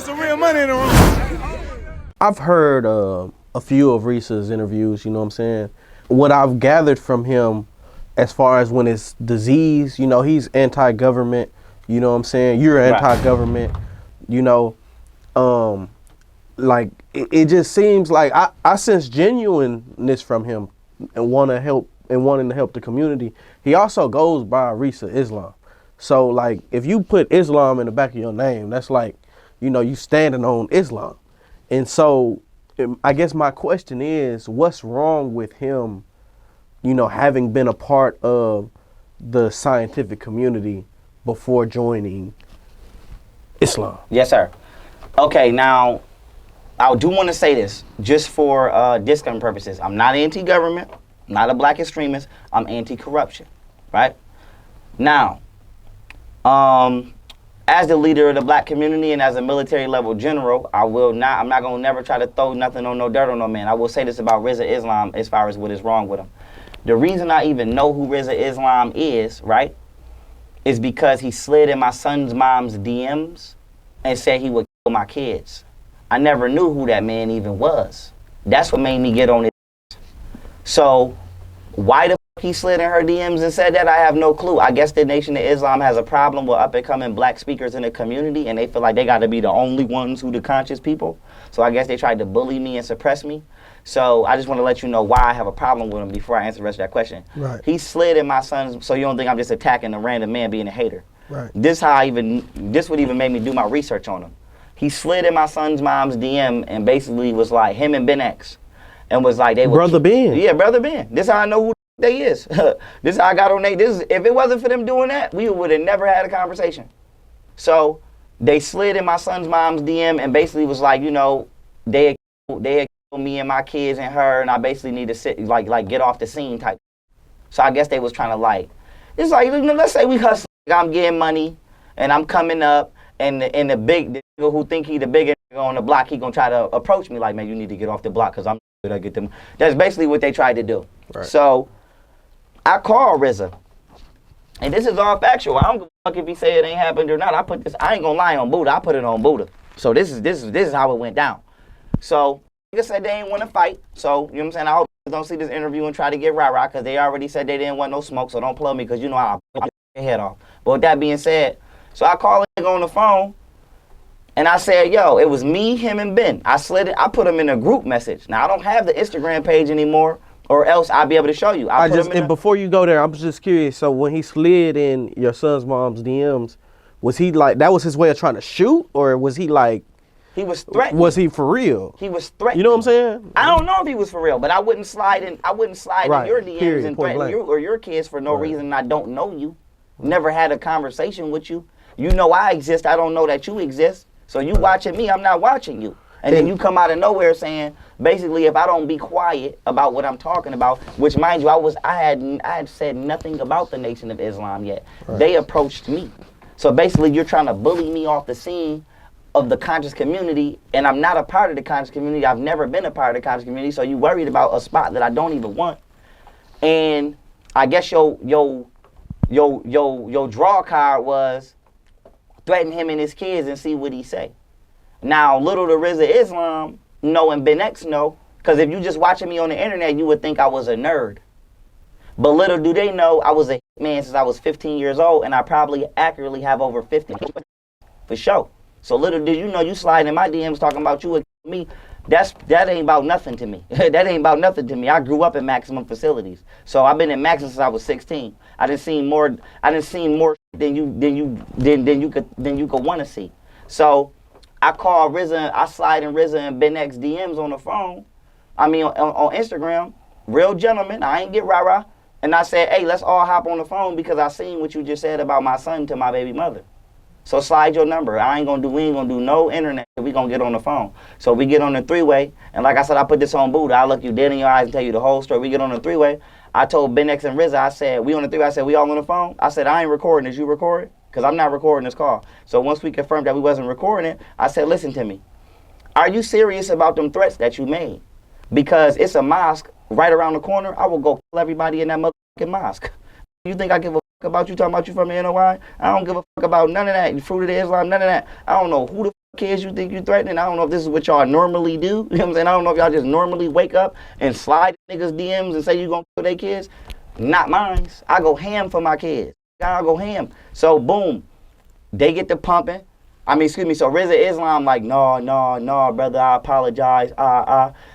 some real money in the room. I've heard a few of Risa's interviews, you know what I'm saying? What I've gathered from him as far as when it's disease, you know, he's anti-government, you know what I'm saying? You're anti-government, you know. Like, it just seems like I sense genuineness from him and wanting to help the community. He also goes by Rizza Islam. So, like, if you put Islam in the back of your name, that's like, you know, you standing on Islam. And so, I guess my question is, what's wrong with him, you know, having been a part of the scientific community before joining Islam? Yes, sir. Okay, now, I do want to say this, just for discussion purposes. I'm not anti-government, I'm not a black extremist, I'm anti-corruption, right? Now, as the leader of the black community and as a military level general, I'm not going to never try to throw nothing on no dirt on no man. I will say this about Rizza Islam as far as what is wrong with him. The reason I even know who Rizza Islam is, right, is because he slid in my son's mom's DMs and said he would kill my kids. I never knew who that man even was. That's what made me get on it. So why the fuck he slid in her DMs and said that, I have no clue. I guess the Nation of Islam has a problem with up and coming black speakers in the community, and they feel like they got to be the only ones who the conscious people. So I guess they tried to bully me and suppress me. So I just want to let you know why I have a problem with him before I answer the rest of that question. Right. He slid in my son's, so you don't think I'm just attacking a random man being a hater. Right. This would even make me do my research on him. He slid in my son's mom's DM and basically was like, him and Ben X, and was like, they were Brother Ben. Yeah, Brother Ben. This is how I know who they is. This is how I got on they. If it wasn't for them doing that, we would have never had a conversation. So they slid in my son's mom's DM and basically was like, you know, they killed me and my kids and her, and I basically need to sit like get off the scene type. So I guess they was trying to like, it's like, you know, let's say we hustling, I'm getting money and I'm coming up, and the nigga who think he the biggest nigga on the block, he gonna try to approach me like, man, you need to get off the block because I'm gonna get them. That's basically what they tried to do. Right. So I called Rizza, and this is all factual. I don't give a fuck if he say it ain't happened or not. I ain't gonna lie on Buddha. I put it on Buddha. So this is how it went down. So nigga said they ain't want to fight. So you know what I'm saying. I hope you don't see this interview and try to get rah-rah because they already said they didn't want no smoke. So don't plug me because you know I'll your head off. But with that being said, so I called a nigga on the phone. And I said, yo, it was me, him, and Ben. I put him in a group message. Now, I don't have the Instagram page anymore, or else I'll be able to show you. And before you go there, I'm just curious. So when he slid in your son's mom's DMs, was he like, that was his way of trying to shoot? Or was he like... He was threatening. Was he for real? He was threatening. You know what I'm saying? I don't know if he was for real, but I wouldn't slide in Right. your DMs Period. and Point threaten blank. you or your kids for no reason. I don't know you. Never had a conversation with you. You know I exist. I don't know that you exist. So you watching me, I'm not watching you. And then you come out of nowhere saying, basically, if I don't be quiet about what I'm talking about, which mind you, I had said nothing about the Nation of Islam yet. Right. They approached me. So basically, you're trying to bully me off the scene of the conscious community, and I'm not a part of the conscious community. I've never been a part of the conscious community. So you worried about a spot that I don't even want. And I guess your draw card was threaten him and his kids and see what he say. Now, little to Rizza Islam know and Ben X know, because if you just watching me on the internet, you would think I was a nerd. But little do they know, I was a man since I was 15 years old, and I probably accurately have over 50 for sure. So little did you know, you slide in my DMs talking about you and me. That ain't about nothing to me. That ain't about nothing to me. I grew up in maximum facilities, so I've been in maximum since I was 16. I done seen more than you could want to see. So I called Rizza. I slide in Rizza and Ben X DMs on the phone. I mean on Instagram. Real gentleman. I ain't get rah-rah. And I said, hey, let's all hop on the phone because I seen what you just said about my son to my baby mother. So slide your number. We ain't gonna do no internet. We gonna get on the phone. So we get on the three-way, and like I said, I put this on Buddha. I look you dead in your eyes and tell you the whole story. We get on the three-way. I told Ben X and Rizza, I said, we on the three-way. I said, we all on the phone? I said, I ain't recording. Is you recording? Because I'm not recording this call. So once we confirmed that we wasn't recording it, I said, listen to me. Are you serious about them threats that you made? Because it's a mosque right around the corner. I will go kill everybody in that motherfucking mosque. You think I give a fuck about you talking about you from the NOI? I don't give a fuck about none of that. Fruit of the Islam, none of that. I don't know who the kids you think you threatening. I don't know if this is what y'all normally do. You know what I'm saying? I don't know if y'all just normally wake up and slide niggas DMs and say you gonna kill their kids. Not mine. I go ham for my kids. I go ham. So boom, they get to pumping. I mean, excuse me. So Rizza Islam like, no, brother, I apologize.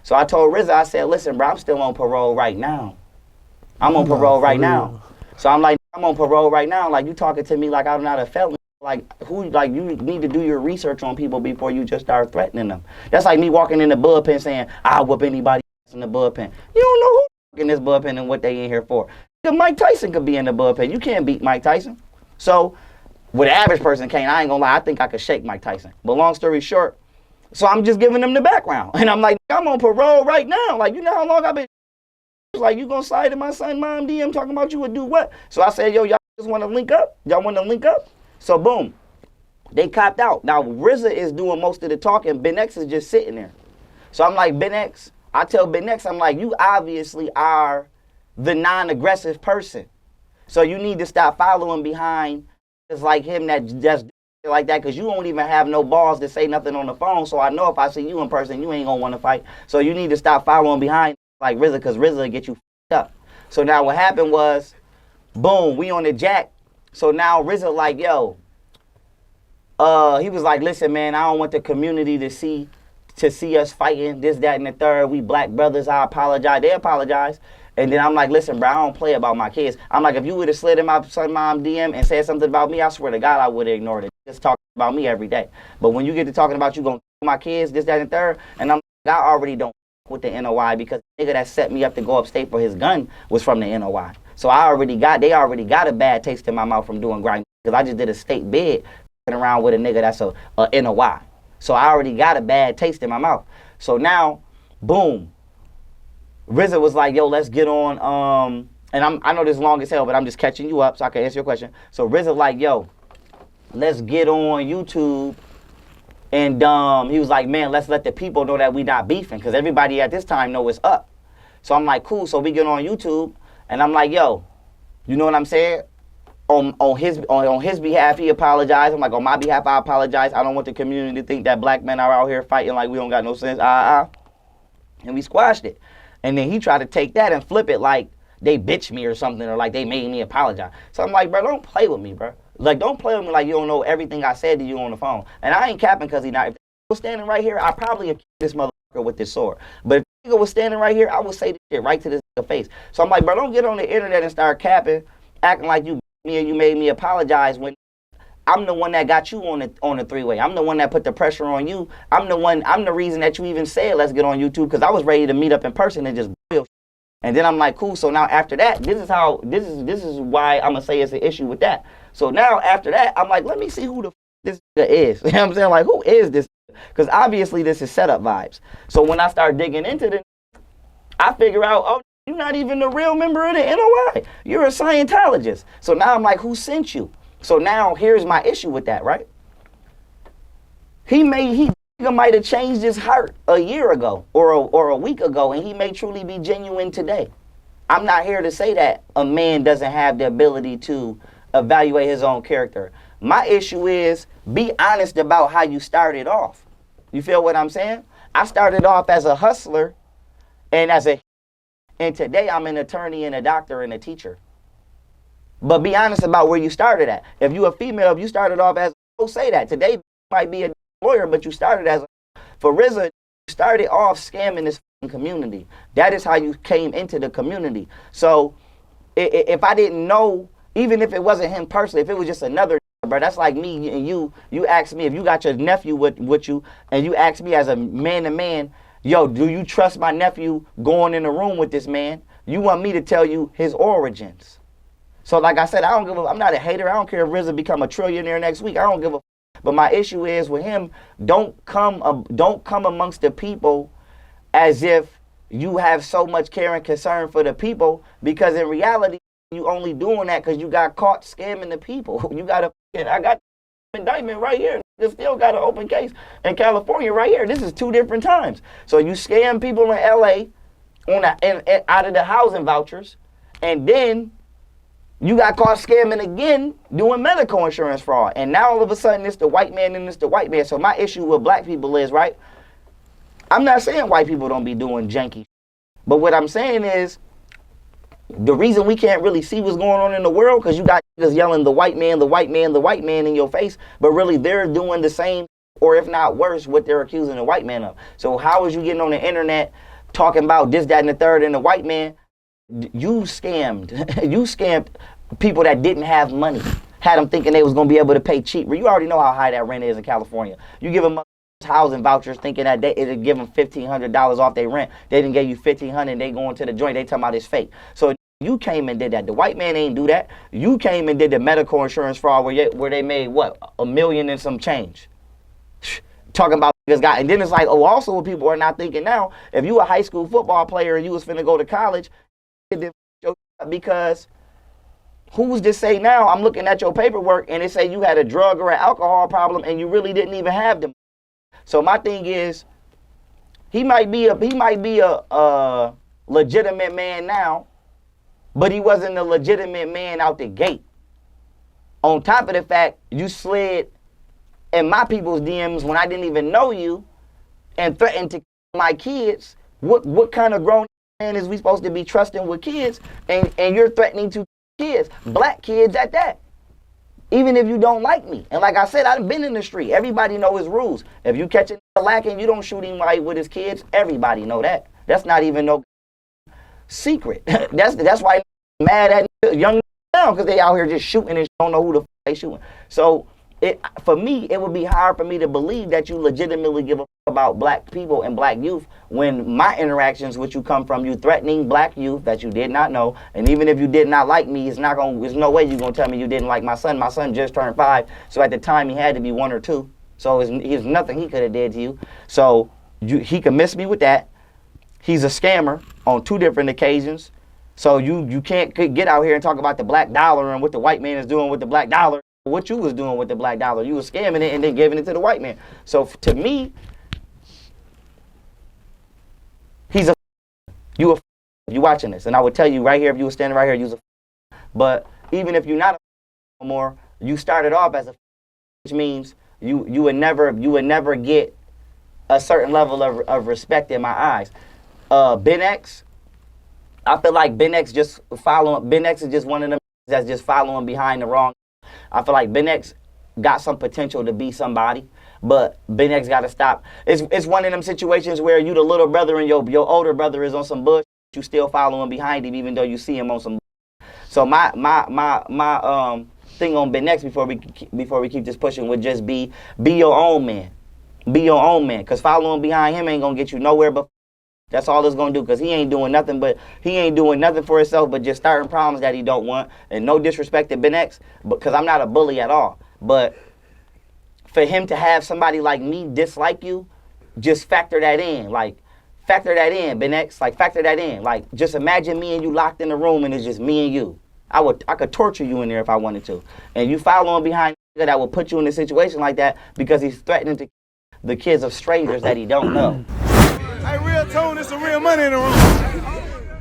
So I told Rizza, I said, listen, bro, I'm still on parole right now. I'm on parole right now. So I'm like, I'm on parole right now. Like, you talking to me like I'm not a felon. Like, you need to do your research on people before you just start threatening them. That's like me walking in the bullpen saying, I'll whoop anybody in the bullpen. You don't know who in this bullpen and what they in here for. Mike Tyson could be in the bullpen. You can't beat Mike Tyson. So, with the average person can't, I ain't gonna lie, I think I could shake Mike Tyson. But long story short, so I'm just giving them the background. And I'm like, I'm on parole right now. Like, you know how long I've been, like, you gonna slide in my son mom DM talking about you would do what? So I said, yo, y'all just wanna link up? Y'all wanna link up? So boom, they copped out. Now Rizza is doing most of the talking, Ben X is just sitting there. So I'm like, Ben X, I tell Ben X, I'm like, you obviously are the non-aggressive person. So you need to stop following behind just like him that just like that, because you won't even have no balls to say nothing on the phone. So I know if I see you in person, you ain't gonna want to fight. So you need to stop following behind like Rizza, because Rizza will get you up. So now what happened was, boom, we on the jack. So now Rizza like, yo, he was like, listen, man, I don't want the community to see us fighting, this, that, and the third. We black brothers, I apologize. They apologize. And then I'm like, listen, bro, I don't play about my kids. I'm like, if you would have slid in my son mom DM and said something about me, I swear to God, I would have ignored it. Just talking about me every day. But when you get to talking about you going to kill my kids, this, that, and third, and I'm like, I already don't with the NOI, because the nigga that set me up to go upstate for his gun was from the NOI. So they already got a bad taste in my mouth from doing grind, because I just did a state bid around with a nigga that's a NOI. So I already got a bad taste in my mouth. So now, boom, Rizza was like, yo, let's get on, and I know this is long as hell, but I'm just catching you up so I can answer your question. So Rizza like, yo, let's get on YouTube. And he was like, man, let's let the people know that we not beefing, because everybody at this time know it's up. So I'm like, cool. So we get on YouTube, and I'm like, yo, you know what I'm saying? On his behalf, he apologized. I'm like, on my behalf, I apologize. I don't want the community to think that black men are out here fighting like we don't got no sense. And we squashed it. And then he tried to take that and flip it like they bitched me or something, or like they made me apologize. So I'm like, bro, don't play with me, bro. Like, don't play with me like you don't know everything I said to you on the phone. And I ain't capping because he not. If he was standing right here, I probably would kill this motherfucker with this sword. But if he was standing right here, I would say this shit right to this nigga face. So I'm like, bro, don't get on the internet and start capping, acting like you me and you made me apologize when I'm the one that got you on the three-way. I'm the one that put the pressure on you. I'm the reason that you even said let's get on YouTube, because I was ready to meet up in person and just build. And then I'm like, cool. So now after that, this is why I'm gonna say it's an issue with that. So now after that, I'm like, let me see who the this nigga is. You know what I'm saying? Like, who is this? Because obviously this is setup vibes. So when I start digging into it, I figure out, oh, you're not even a real member of the NOI. You're a Scientologist. So now I'm like, who sent you? So now here's my issue with that, right? He might have changed his heart a year ago or a week ago, and he may truly be genuine today. I'm not here to say that a man doesn't have the ability to evaluate his own character. My issue is, be honest about how you started off. You feel what I'm saying? I started off as a hustler and today I'm an attorney and a doctor and a teacher. But be honest about where you started at. If you a female, if you started off as, don't say that. Today you might be a lawyer, but you started as for Rizza, you started off scamming this community. That is how you came into the community. So if I didn't know, even if it wasn't him personally, if it was just another, bro, that's like me and you ask me, if you got your nephew with you, and you ask me as a man to man, yo, do you trust my nephew going in the room with this man? You want me to tell you his origins. So like I said, I'm not a hater. I don't care if Rizza become a trillionaire next week. I don't give a. But my issue is with him, don't come amongst the people as if you have so much care and concern for the people, because in reality, you only doing that because you got caught scamming the people. I got the indictment right here. You still got an open case in California right here. This is 2 different times. So you scam people in LA out of the housing vouchers, and then You got caught scamming again, doing medical insurance fraud. And now all of a sudden it's the white man and it's the white man. So my issue with black people is, right, I'm not saying white people don't be doing janky. But what I'm saying is, the reason we can't really see what's going on in the world, because you got niggas yelling the white man, the white man, the white man in your face, but really they're doing the same, or if not worse, what they're accusing the white man of. So how is you getting on the internet talking about this, that, and the third, and the white man? You scammed. You scammed people that didn't have money. Had them thinking they was going to be able to pay cheap. You already know how high that rent is in California. You give them housing vouchers thinking that it'll give them $1,500 off their rent. They didn't give you $1,500. They going to the joint. They talking about it's fake. So you came and did that. The white man ain't do that. You came and did the medical insurance fraud where they made what, $1 million and some change. Talking about this guy. And then it's like, oh, also what people are not thinking now, if you a high school football player and you was finna go to college, because who's to say now, I'm looking at your paperwork and it say you had a drug or an alcohol problem and you really didn't even have them. So my thing is, he might be a legitimate man now, but he wasn't a legitimate man out the gate. On top of the fact, you slid in my people's DMs when I didn't even know you and threatened to kill my kids. What kind of grown man is we supposed to be trusting with kids, and you're threatening to kids, black kids at that? Even if you don't like me. And like I said, I've been in the street. Everybody know his rules. If you catch a lacking, you don't shoot him right with his kids. Everybody know that. That's not even no secret. That's why I'm mad at young now, because they out here just shooting and don't know who the f they shooting. So for me, it would be hard for me to believe that you legitimately give a f about black people and black youth when my interactions with you come from you threatening black youth that you did not know. And even if you did not like me, there's no way you're going to tell me you didn't like my son. My son just turned 5, so at the time he had to be 1 or 2. So there's nothing he could have did to you. So he could miss me with that. He's a scammer on 2 different occasions. So you can't get out here and talk about the black dollar and what the white man is doing with the black dollar. What you was doing with the black dollar. You was scamming it and then giving it to the white man. So to me, he's you watching this. And I would tell you right here, if you were standing right here, you was a but even if you're not a no more, you started off as a which means you would never get a certain level of respect in my eyes. Ben X, I feel like Ben X is just one of them that's just following behind the wrong. I feel like Ben X got some potential to be somebody, but Ben X got to stop. It's one of them situations where you the little brother and your older brother is on some bullshit. You still following behind him even though you see him on some bullshit. So my thing on Ben X before we keep this pushing would just be your own man. Be your own man, because following behind him ain't going to get you nowhere but that's all it's going to do, because he ain't doing nothing for himself but just starting problems that he don't want. And no disrespect to Ben X, because I'm not a bully at all. But for him to have somebody like me dislike you, just factor that in. Like, factor that in, Ben X. Like, factor that in. Like, just imagine me and you locked in a room and it's just me and you. I could torture you in there if I wanted to. And you following behind that will put you in a situation like that because he's threatening to the kids of strangers that he don't know. Hey, real tone, it's some real money in the room.